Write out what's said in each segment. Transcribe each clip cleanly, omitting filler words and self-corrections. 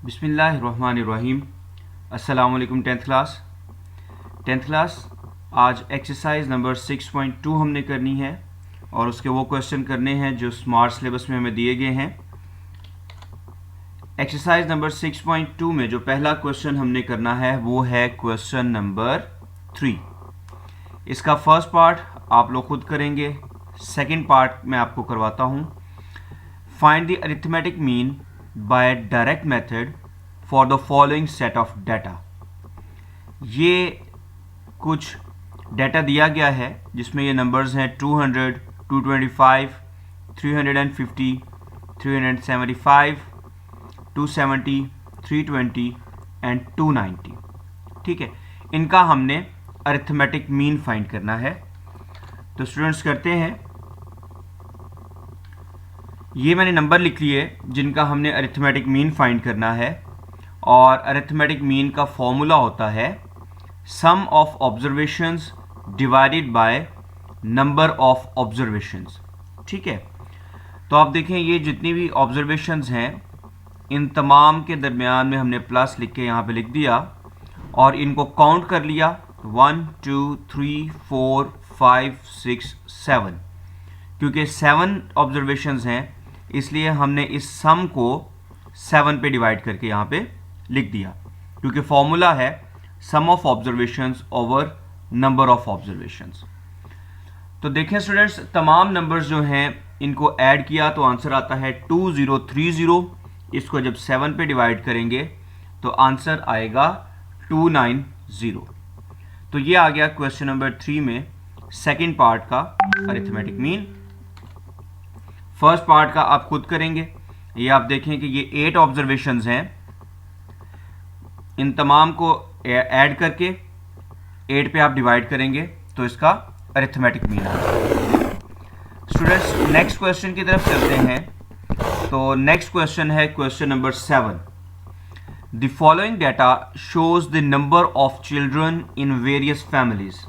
बिस्मिल्लाहिर्रहमानिर्रहीम। अस्सलाम वालेकुम टेंथ क्लास। आज एक्सरसाइज नंबर 6.2 हमने करनी है और उसके वो क्वेश्चन करने हैं जो स्मार्ट सिलेबस में हमें दिए गए हैं। एक्सरसाइज नंबर 6.2 में जो पहला क्वेश्चन हमने करना है वो है क्वेश्चन नंबर 3। इसका फर्स्ट पार्ट आप लोग खुद करेंगे, सेकंड पार्ट मैं आपको करवाता हूँ। Find the arithmetic mean by direct method for the following set of data. ये कुछ डाटा दिया गया है जिसमें ये नंबर्स हैं 200, 225, 350, 375, 270, 320 एंड 290। ठीक है, इनका हमने अरिथमेटिक मीन फाइंड करना है। तो स्टूडेंट्स करते हैं, ये मैंने नंबर लिख लिए जिनका हमने अरिथमेटिक मीन फाइंड करना है और अरिथमेटिक मीन का फॉर्मूला होता है sum of observations divided by number of observations. ठीक है, तो आप देखें ये जितनी भी ऑब्जर्वेशंस हैं इन तमाम के दरमियान में हमने प्लस लिख के यहाँ पे लिख दिया और इनको काउंट कर लिया 1 2 3 4 5 6 7। क्योंकि 7 ऑब्जर्वेशंस हैं इसलिए हमने इस सम को 7 पे डिवाइड करके यहाँ पे लिख दिया, क्योंकि फॉर्मूला है sum of observations over number of observations. तो देखें स्टूडेंट्स, तमाम नंबर्स जो हैं इनको ऐड किया तो आंसर आता है 2030। इसको जब 7 पे डिवाइड करेंगे तो आंसर आएगा 290। तो ये आ गया क्वेश्चन नंबर 3 में सेकंड पार्ट का अरिथमेटिक मीन। फर्स्ट पार्ट का आप खुद करेंगे। ये आप देखें कि ये 8 ऑब्जर्वेशंस हैं, इन तमाम को ऐड करके 8 पे आप डिवाइड करेंगे तो इसका अरिथमेटिक मीन आएगा। स्टूडेंट्स नेक्स्ट क्वेश्चन की तरफ चलते हैं। तो नेक्स्ट क्वेश्चन है question number 7। The following data shows the number of children in various families.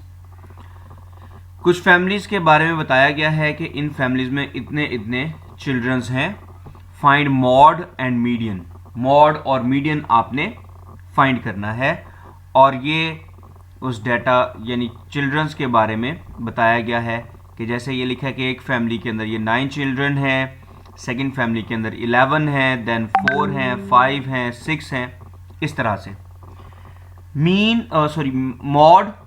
कुछ फैमिलीज के बारे में बताया गया है कि इन फैमिलीज में इतने इतने चिल्ड्रंस हैं। Find mod and median. Mod और मीडियन आपने फाइंड करना है और ये उस डाटा यानी चिल्ड्रंस के बारे में बताया गया है कि जैसे ये लिखा है कि एक फैमिली के अंदर ये 9 चिल्ड्रन हैं, सेकंड फैमिली के अंदर 11 हैं, देन 4 हैं, 5 हैं, 6 हैं, इस तरह से। मॉड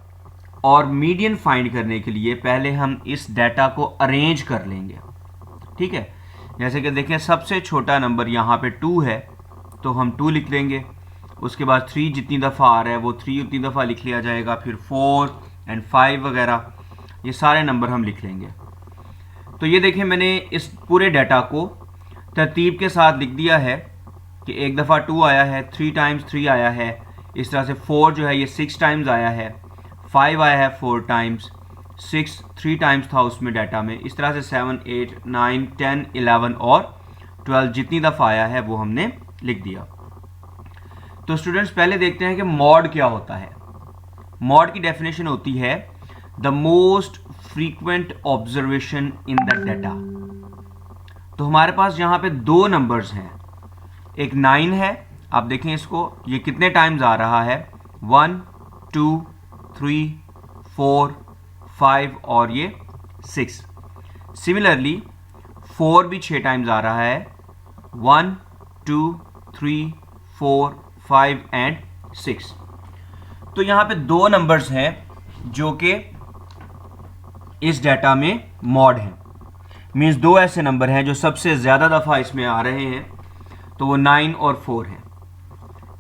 और मीडियन फाइंड करने के लिए पहले हम इस डाटा को अरेंज कर लेंगे। ठीक है, जैसे कि देखें सबसे छोटा नंबर यहाँ पे 2 है तो हम 2 लिख लेंगे। उसके बाद 3 जितनी दफ़ा आ रहा है वो 3 उतनी दफ़ा लिख लिया जाएगा, फिर 4 एंड 5 वगैरह ये सारे नंबर हम लिख लेंगे। तो ये देखें मैंने इस पूरे डाटा को तरतीब के साथ लिख दिया है कि एक दफ़ा 2 आया है, 3 टाइम्स 3 आया है, इस तरह से 4 जो है ये 6 टाइम्स आया है, 5 आया है 4 टाइम्स, 6 3 टाइम्स था उसमें डाटा में, इस तरह से 7 8 9 10 11 और 12 जितनी दफ़ा आया है वो हमने लिख दिया। तो स्टूडेंट्स पहले देखते हैं कि मॉड क्या होता है। मॉड की डेफिनेशन होती है the most frequent observation in the data. तो हमारे पास यहां पे 2 नंबर्स हैं, एक 9 है, आप देखें इसको ये कितने टाइम्स आ रहा है 1 2 3 4 5 और ये 6। सिमिलरली 4 भी 6 टाइम्स आ रहा है 1 2 3 4 5 एंड 6। तो यहां पे 2 नंबर्स हैं जो कि इस डाटा में मॉड हैं। मींस 2 ऐसे नंबर हैं जो सबसे ज्यादा दफा इसमें आ रहे हैं, तो वो 9 और 4 हैं।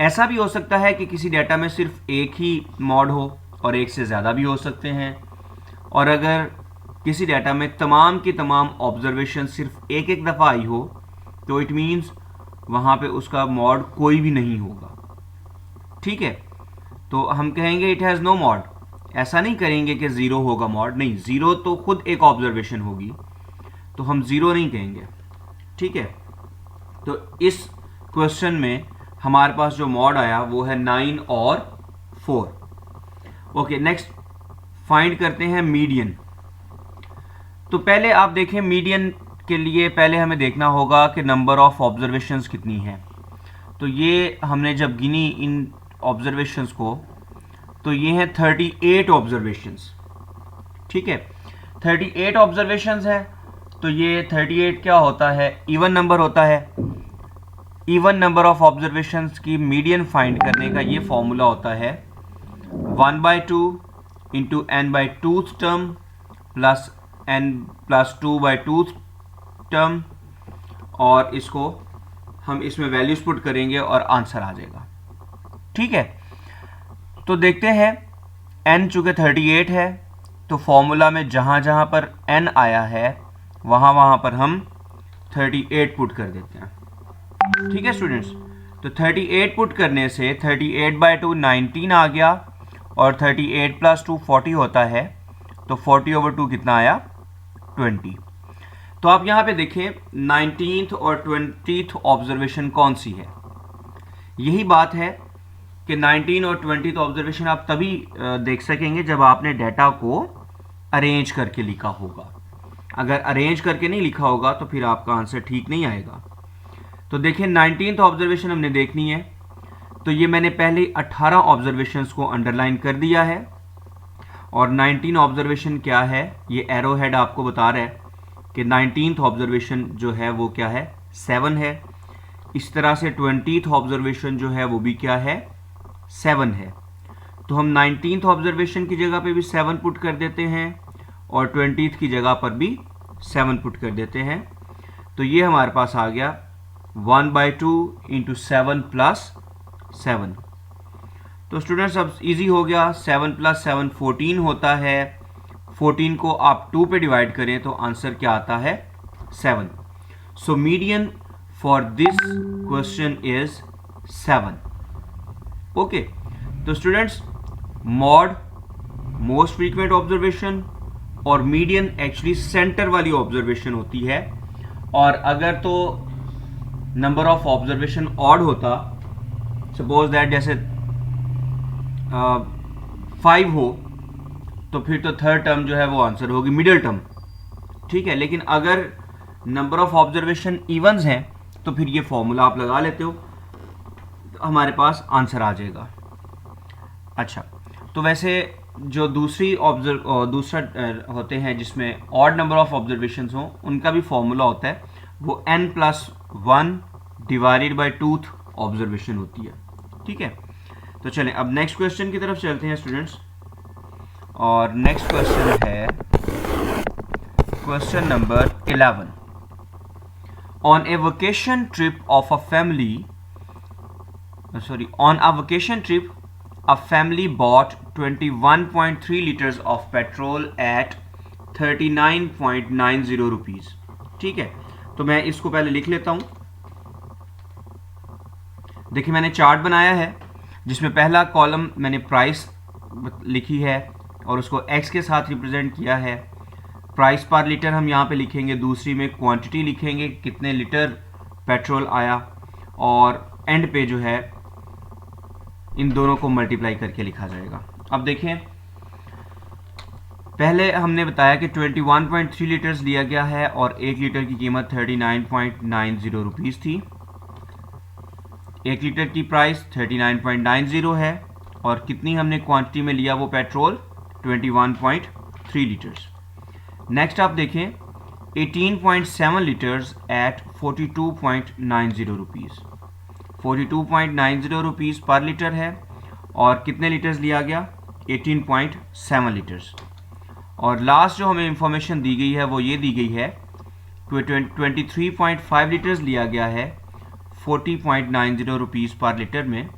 ऐसा भी हो सकता है कि किसी डाटा में सिर्फ एक ही मॉड हो और एक से ज्यादा भी हो सकते हैं, और अगर किसी डाटा में तमाम की तमाम ऑब्जर्वेशन सिर्फ एक एक दफा आई हो तो इट मीन्स वहां पे उसका मॉड कोई भी नहीं होगा। ठीक है, तो हम कहेंगे इट हैज नो मॉड। ऐसा नहीं करेंगे कि 0 होगा मॉड, नहीं, 0 तो खुद एक ऑब्जर्वेशन होगी, तो हम 0 नहीं कहेंगे। ठीक है, तो इस क्वेश्चन में हमारे पास जो मॉड आया वो है 9 और 4। ओके, नेक्स्ट फाइंड करते हैं मीडियन। तो पहले आप देखें मीडियन के लिए पहले हमें देखना होगा कि नंबर ऑफ ऑब्जर्वेशंस कितनी है। तो ये हमने जब गिनी इन ऑब्जर्वेशंस को, तो ये हैं 38 ऑब्जर्वेशंस। ठीक है, 38 ऑब्जर्वेशंस है, तो ये 38 क्या होता है, इवन नंबर होता है। इवन नंबर ऑफ ऑब्जर्वेशंस की मीडियन फाइंड करने का ये फॉर्मूला होता है 1/2 into n by tooth term plus n plus 2/2 term, और इसको हम इसमें वैल्यूज पुट करेंगे और आंसर आ जाएगा। ठीक है, तो देखते हैं n चूंकि 38 है, तो फॉर्मूला में जहां जहां पर n आया है वहां वहां पर हम 38 पुट कर देते हैं। ठीक है स्टूडेंट्स, तो 38 पुट करने से 38/2 19 आ गया, और 38 प्लस 2 40 होता है, तो 40/2 कितना आया, 20। तो आप यहां पे देखें 19th और 20th ऑब्जर्वेशन कौन सी है। यही बात है कि 19 और 20th ऑब्जर्वेशन आप तभी देख सकेंगे जब आपने डाटा को अरेंज करके लिखा होगा। अगर अरेंज करके नहीं लिखा होगा तो फिर आपका आंसर ठीक नहीं आएगा। तो देखिए 19th ऑब्जर्वेशन हमने देखनी है, तो ये मैंने पहले 18 ऑब्जर्वेशंस को अंडरलाइन कर दिया है, और 19 ऑब्जर्वेशन क्या है, ये एरो हेड आपको बता रहा है कि 19th ऑब्जर्वेशन जो है वो क्या है, 7 है। इस तरह से 20th ऑब्जर्वेशन जो है वो भी क्या है, 7 है। तो हम 19th ऑब्जर्वेशन की जगह पे भी 7 पुट कर देते हैं, और 20th की जगह पर भी 7 पुट कर देते हैं। तो ये हमारे पास आ गया 1/2 इंटू 7 प्लस 7। तो स्टूडेंट्स अब इजी हो गया, 7 प्लस 7 14 होता है। 14 को आप 2 पे डिवाइड करें तो आंसर क्या आता है, 7। So median for this question is 7। Okay, तो students mode most frequent observation और मीडियन एक्चुअली सेंटर वाली ऑब्जर्वेशन होती है। और अगर तो नंबर ऑफ ऑब्जर्वेशन ऑड होता, सपोज दैट जैसे 5 हो, तो फिर तो थर्ड टर्म जो है वो आंसर होगी मिडिल टर्म। ठीक है, लेकिन अगर नंबर ऑफ ऑब्जर्वेशन इवन्स हैं तो फिर ये फॉर्मूला आप लगा लेते हो, तो हमारे पास आंसर आ जाएगा। अच्छा, तो वैसे जो दूसरा होते हैं जिसमें ऑड नंबर ऑफ ऑब्जर्वेशंस हो, उनका भी फॉर्मूला होता है, वो n+1 divided by 2th observation होती है। ठीक है, तो चलें अब नेक्स्ट क्वेश्चन की तरफ चलते हैं स्टूडेंट्स, और नेक्स्ट क्वेश्चन है question number 11। On A vacation trip of a family on a vacation trip, a family bought 21.3 liters of petrol at 39.90 rupees। ठीक है, तो मैं इसको पहले लिख लेता हूं। देखिए मैंने चार्ट बनाया है जिसमें पहला कॉलम मैंने प्राइस लिखी है और उसको x के साथ रिप्रेजेंट किया है। प्राइस पर लीटर हम यहाँ पे लिखेंगे, दूसरी में क्वांटिटी लिखेंगे कितने लीटर पेट्रोल आया, और एंड पे जो है इन दोनों को मल्टीप्लाई करके लिखा जाएगा। अब देखें, पहले हमने बताया कि 21.3 लीटर्स लिया गया है और 1 लीटर की कीमत 39.90 रुपीज़ थी। 1 लीटर की प्राइस 39.90 है, और कितनी हमने क्वांटिटी में लिया वो पेट्रोल, 21.3 लीटर्स। नेक्स्ट आप देखें 18.7 लीटर्स एट 42.90 रुपीज़। 42.90 रुपीज़ पर लीटर है, और कितने लीटर्स लिया गया, 18.7 लीटर्स। और लास्ट जो हमें इंफॉर्मेशन दी गई है वो ये दी गई है कि 23.5 लीटर्स लिया गया है 40.90 रुपीज़ पर लीटर में।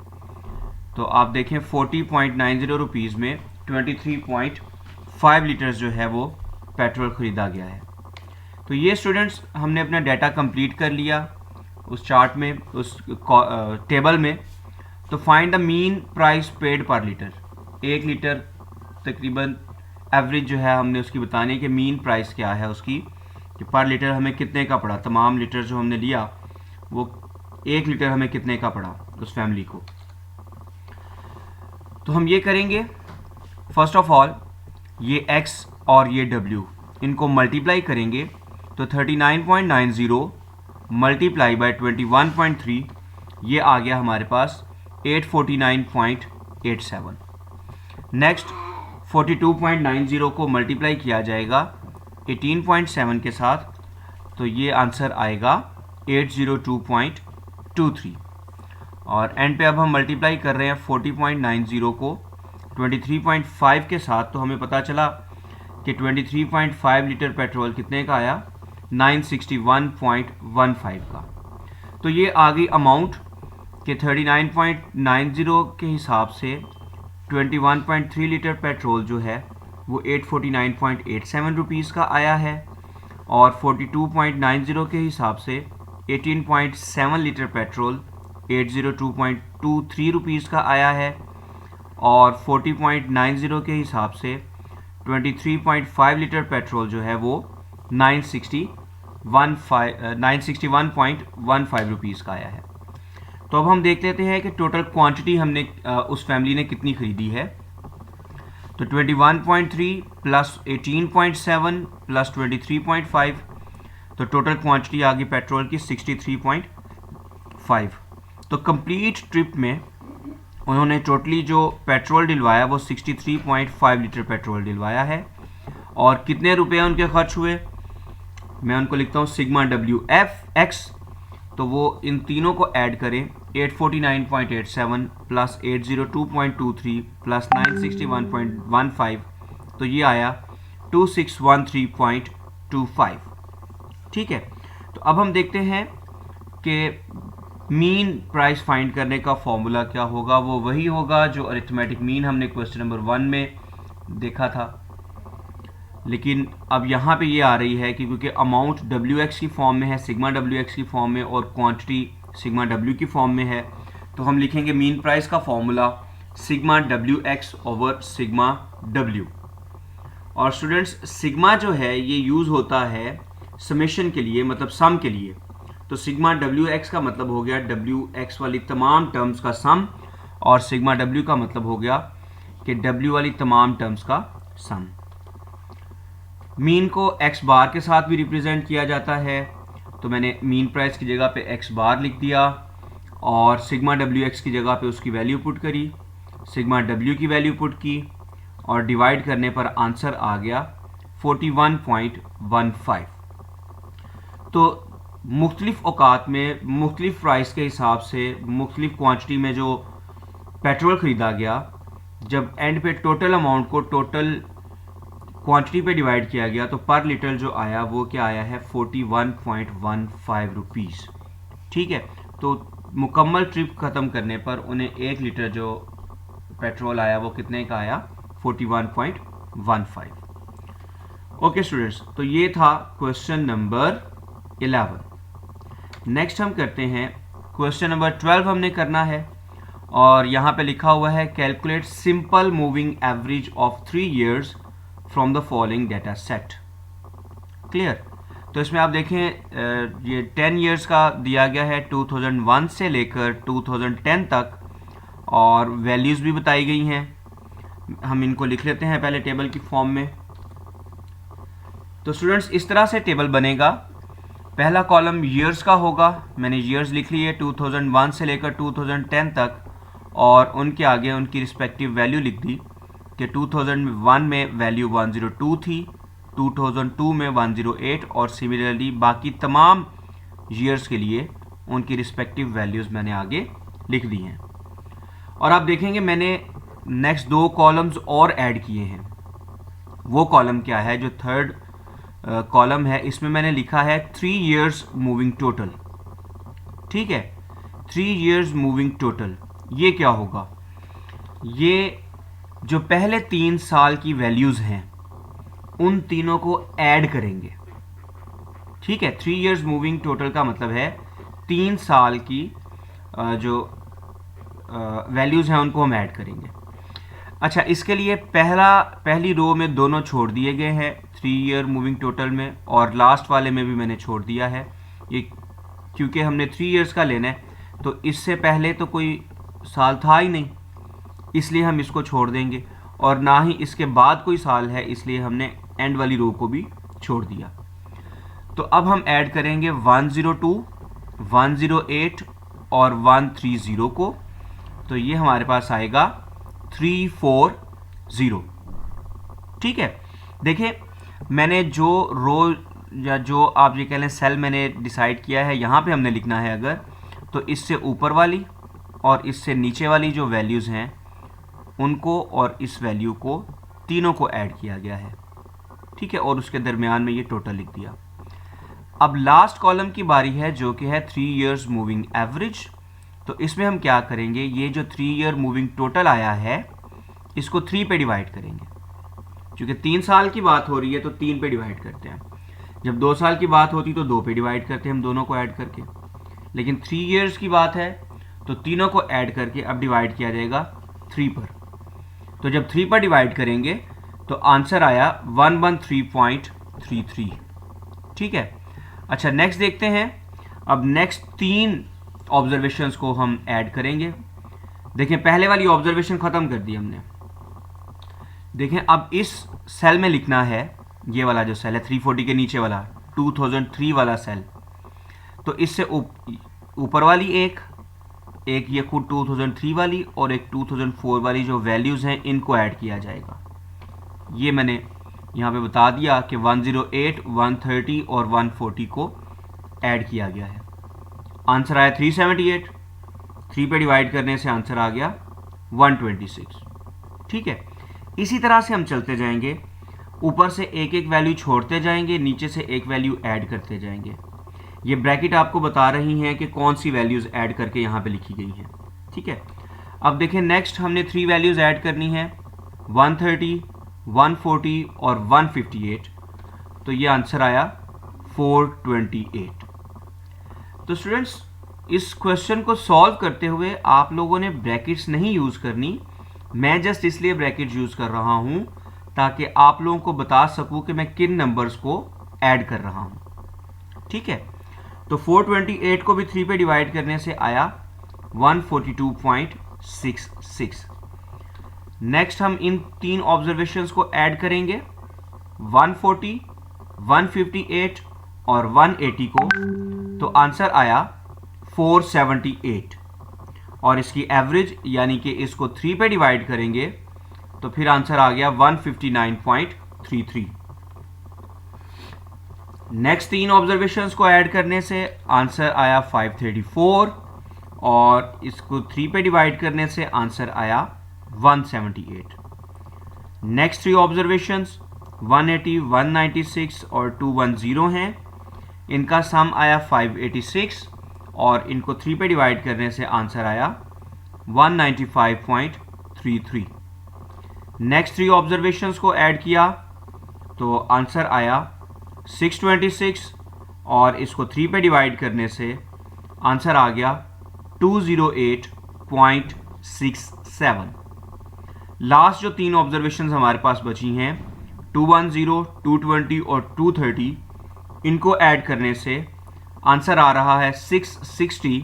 तो आप देखें 40.90 रुपीज़ में 23.5 लीटर्स जो है वो पेट्रोल ख़रीदा गया है। तो ये स्टूडेंट्स हमने अपना डाटा कंप्लीट कर लिया उस चार्ट में, उस टेबल में। तो find the mean price paid पर लीटर। 1 लीटर तकरीबन एवरेज जो है हमने उसकी बतानी है कि मीन प्राइस क्या है उसकी, कि पर लीटर हमें कितने का पड़ा। तमाम लीटर जो हमने लिया वो 1 लीटर हमें कितने का पड़ा उस फैमिली को। तो हम ये करेंगे, फर्स्ट ऑफ ऑल ये x और ये w इनको मल्टीप्लाई करेंगे, तो 39.90 मल्टीप्लाई बाय 21.3 ये आ गया हमारे पास 849.87। नेक्स्ट 42.90 को मल्टीप्लाई किया जाएगा 18.7 के साथ, तो ये आंसर आएगा 802.23। और एंड पे अब हम मल्टीप्लाई कर रहे हैं 40.90 को 23.5 के साथ, तो हमें पता चला कि 23.5 लीटर पेट्रोल कितने का आया, 961.15 का। तो ये आ गई अमाउंट कि 39.90 के हिसाब से 21.3 लीटर पेट्रोल जो है वो 849.87 रुपीज़ का आया है, और 42.90 के हिसाब से 18.7 लीटर पेट्रोल 802.23 रुपीज़ का आया है, और 40.90 के हिसाब से 23.5 लीटर पेट्रोल जो है वो 961.15 रुपीज़ का आया है। तो अब हम देख लेते हैं कि टोटल क्वांटिटी हमने उस फैमिली ने कितनी खरीदी है। तो 21.3 प्लस 18.7 प्लस 23.5, तो टोटल क्वांटिटी आ गई पेट्रोल की 63.5। तो कंप्लीट ट्रिप में उन्होंने टोटली जो पेट्रोल डलवाया वो 63.5 लीटर पेट्रोल डलवाया है। और कितने रुपए उनके खर्च हुए, मैं उनको लिखता हूँ सिग्मा WF(x), तो वो इन तीनों को ऐड करें 849.87 प्लस 802.23 प्लस 961.15, तो ये आया 2613.25। ठीक है, तो अब हम देखते हैं कि मीन प्राइस फाइंड करने का फॉर्मूला क्या होगा। वो वही होगा जो अरिथमेटिक मीन हमने क्वेश्चन नंबर 1 में देखा था, लेकिन अब यहाँ पे ये आ रही है कि क्योंकि अमाउंट WX की फॉर्म में है, सिग्मा WX की फॉर्म में, और क्वांटिटी सिग्मा W की फॉर्म में है, तो हम लिखेंगे मीन प्राइस का formula sigma WX over sigma W। और स्टूडेंट्स सिग्मा जो है ये यूज़ होता है समेशन के लिए, मतलब सम के लिए। तो सिग्मा WX का मतलब हो गया WX वाली तमाम टर्म्स का सम, और सिग्मा W का मतलब हो गया कि W वाली तमाम टर्म्स का सम। मीन को x बार के साथ भी रिप्रेजेंट किया जाता है, तो मैंने मीन प्राइस की जगह पे x बार लिख दिया और सिग्मा WX की जगह पे उसकी वैल्यू पुट करी, सिग्मा W की वैल्यू पुट की, और डिवाइड करने पर आंसर आ गया 41.15। तो मुख्तलिफ औकात में मुख्तलिफ प्राइस के हिसाब से मुख्तलिफ क्वांटिटी में जो पेट्रोल ख़रीदा गया, जब एंड पे टोटल अमाउंट को टोटल क्वांटिटी पे डिवाइड किया गया, तो पर लीटर जो आया वो क्या आया है 41.15 रुपीज़। ठीक है, तो मुकम्मल ट्रिप ख़त्म करने पर उन्हें 1 लीटर जो पेट्रोल आया वो कितने का आया, 41.15। ओके स्टूडेंट्स, तो ये था क्वेश्चन नंबर 11। नेक्स्ट हम करते हैं क्वेश्चन नंबर 12 हमने करना है, और यहाँ पे लिखा हुआ है calculate simple moving average of 3 years from the following data set. Clear, तो इसमें आप देखें ये 10 years का दिया गया है 2001 से लेकर 2010 तक, और वैल्यूज़ भी बताई गई हैं। हम इनको लिख लेते हैं पहले टेबल की फॉर्म में। तो स्टूडेंट्स इस तरह से टेबल बनेगा। पहला कॉलम ईयर्स का होगा, मैंने ईयर्स लिख लिए 2001 से लेकर 2010 तक, और उनके आगे उनकी रिस्पेक्टिव वैल्यू लिख दी कि 2001 में वैल्यू 102 थी, 2002 में 108, और सिमिलरली बाकी तमाम ईयर्स के लिए उनकी रिस्पेक्टिव वैल्यूज़ मैंने आगे लिख दी हैं। और आप देखेंगे मैंने नेक्स्ट 2 कॉलम्स और ऐड किए हैं। वो कॉलम क्या है, जो थर्ड कॉलम है, इसमें मैंने लिखा है 3 years मूविंग टोटल। ठीक है, 3 years मूविंग टोटल, ये क्या होगा, ये जो पहले 3 साल की वैल्यूज़ हैं उन तीनों को ऐड करेंगे। ठीक है, 3 years मूविंग टोटल का मतलब है 3 साल की जो वैल्यूज़ हैं उनको हम ऐड करेंगे। अच्छा, इसके लिए पहली रो में दोनों छोड़ दिए गए हैं 3 year मूविंग टोटल में, और लास्ट वाले में भी मैंने छोड़ दिया है। ये क्योंकि हमने 3 years का लेना है, तो इससे पहले तो कोई साल था ही नहीं, इसलिए हम इसको छोड़ देंगे, और ना ही इसके बाद कोई साल है, इसलिए हमने एंड वाली रो को भी छोड़ दिया। तो अब हम ऐड करेंगे 102, 108 और 130 को, तो ये हमारे पास आएगा 340। ठीक है, देखिए मैंने जो रो या जो आप ये कह लें सेल मैंने डिसाइड किया है, यहाँ पे हमने लिखना है अगर, तो इससे ऊपर वाली और इससे नीचे वाली जो वैल्यूज़ हैं उनको और इस वैल्यू को तीनों को ऐड किया गया है। ठीक है, और उसके दरमियान में ये टोटल लिख दिया। अब लास्ट कॉलम की बारी है जो कि है 3 ईयर्स मूविंग एवरेज। तो इसमें हम क्या करेंगे, ये जो 3 ईयर मूविंग टोटल आया है इसको 3 पे डिवाइड करेंगे। क्योंकि 3 साल की बात हो रही है तो 3 पे डिवाइड करते हैं, जब 2 साल की बात होती तो 2 पे डिवाइड करते हैं हम दोनों को ऐड करके, लेकिन 3 ईयर्स की बात है तो तीनों को ऐड करके अब डिवाइड किया जाएगा 3 पर। तो जब 3 पर डिवाइड करेंगे तो आंसर आया 113.33। ठीक है, अच्छा नेक्स्ट देखते हैं। अब नेक्स्ट 3 ऑब्जर्वेशंस को हम ऐड करेंगे। देखें पहले वाली ऑब्जर्वेशन खत्म कर दी हमने। देखें अब इस सेल में लिखना है, ये वाला जो सेल है 340 के नीचे वाला 2003 वाला सेल, तो इससे ऊपर वाली एक ये खुद 2003 वाली और एक 2004 वाली जो वैल्यूज़ हैं इनको ऐड किया जाएगा। ये मैंने यहाँ पे बता दिया कि 108, 130 और 140 को ऐड किया गया है। आंसर आया 378। 3 पे डिवाइड करने से आंसर आ गया 126। ठीक है, इसी तरह से हम चलते जाएंगे, ऊपर से एक एक वैल्यू छोड़ते जाएंगे, नीचे से एक वैल्यू ऐड करते जाएंगे। ये ब्रैकेट आपको बता रही हैं कि कौन सी वैल्यूज़ ऐड करके यहाँ पे लिखी गई हैं। ठीक है, अब देखें नेक्स्ट हमने 3 वैल्यूज़ ऐड करनी है, 130, 140 और 158। तो ये आंसर आया 428। तो स्टूडेंट्स इस क्वेश्चन को सॉल्व करते हुए आप लोगों ने ब्रैकेट्स नहीं यूज़ करनी, मैं जस्ट इसलिए ब्रैकेट यूज़ कर रहा हूँ ताकि आप लोगों को बता सकूँ कि मैं किन नंबर्स को ऐड कर रहा हूँ। ठीक है, तो 428 को भी 3 पे डिवाइड करने से आया 142.66। नेक्स्ट हम इन 3 ऑब्जर्वेशंस को ऐड करेंगे, 140, 158 और 180 को, तो आंसर आया 478। और इसकी एवरेज यानी कि इसको 3 पे डिवाइड करेंगे तो फिर आंसर आ गया 159.33। नेक्स्ट 3 ऑब्जर्वेशंस को ऐड करने से आंसर आया 534 और इसको 3 पे डिवाइड करने से आंसर आया 178। नेक्स्ट 3 ऑब्जर्वेशंस 180, 196 और 210 हैं, इनका सम आया 586 और इनको 3 पे डिवाइड करने से आंसर आया 195.33। नेक्स्ट 3 ऑब्जर्वेशंस को ऐड किया तो आंसर आया 626 और इसको 3 पे डिवाइड करने से आंसर आ गया 208.67। लास्ट जो 3 ऑब्जर्वेशंस हमारे पास बची हैं 210, 220 और 230, इनको ऐड करने से आंसर आ रहा है 660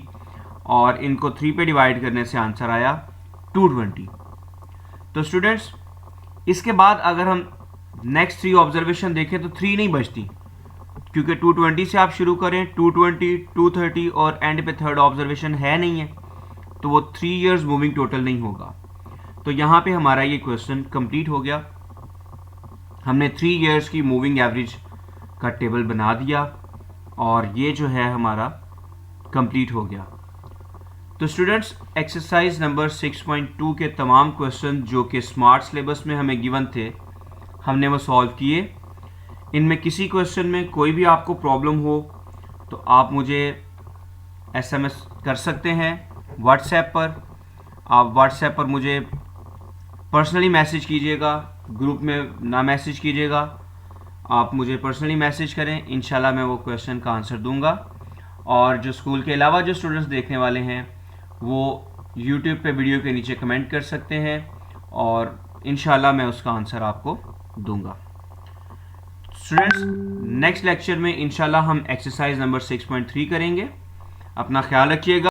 और इनको 3 पे डिवाइड करने से आंसर आया 220। तो स्टूडेंट्स इसके बाद अगर हम नेक्स्ट 3 ऑब्जर्वेशन देखें तो 3 नहीं बचती, क्योंकि 220 से आप शुरू करें, 220, 230 और एंड पे थर्ड ऑब्जर्वेशन है नहीं है, तो वो 3 ईयर्स मूविंग टोटल नहीं होगा। तो यहाँ पे हमारा ये क्वेश्चन कंप्लीट हो गया। हमने 3 ईयर्स की मूविंग एवरेज का टेबल बना दिया और ये जो है हमारा कंप्लीट हो गया। तो स्टूडेंट्स एक्सरसाइज नंबर 6.2 के तमाम क्वेश्चन जो कि स्मार्ट सिलेबस में हमें गिवन थे हमने वो सॉल्व किए। इनमें किसी क्वेश्चन में कोई भी आपको प्रॉब्लम हो तो आप मुझे SMS कर सकते हैं व्हाट्सएप पर। आप व्हाट्सएप पर मुझे पर्सनली मैसेज कीजिएगा, ग्रुप में ना मैसेज कीजिएगा, आप मुझे पर्सनली मैसेज करें, इंशाल्लाह मैं वो क्वेश्चन का आंसर दूंगा। और जो स्कूल के अलावा जो स्टूडेंट्स देखने वाले हैं वो यूट्यूब पे वीडियो के नीचे कमेंट कर सकते हैं और इंशाल्लाह मैं उसका आंसर आपको दूंगा। स्टूडेंट्स नेक्स्ट लेक्चर में इंशाल्लाह हम एक्सरसाइज नंबर 6.3 करेंगे। अपना ख्याल रखिएगा।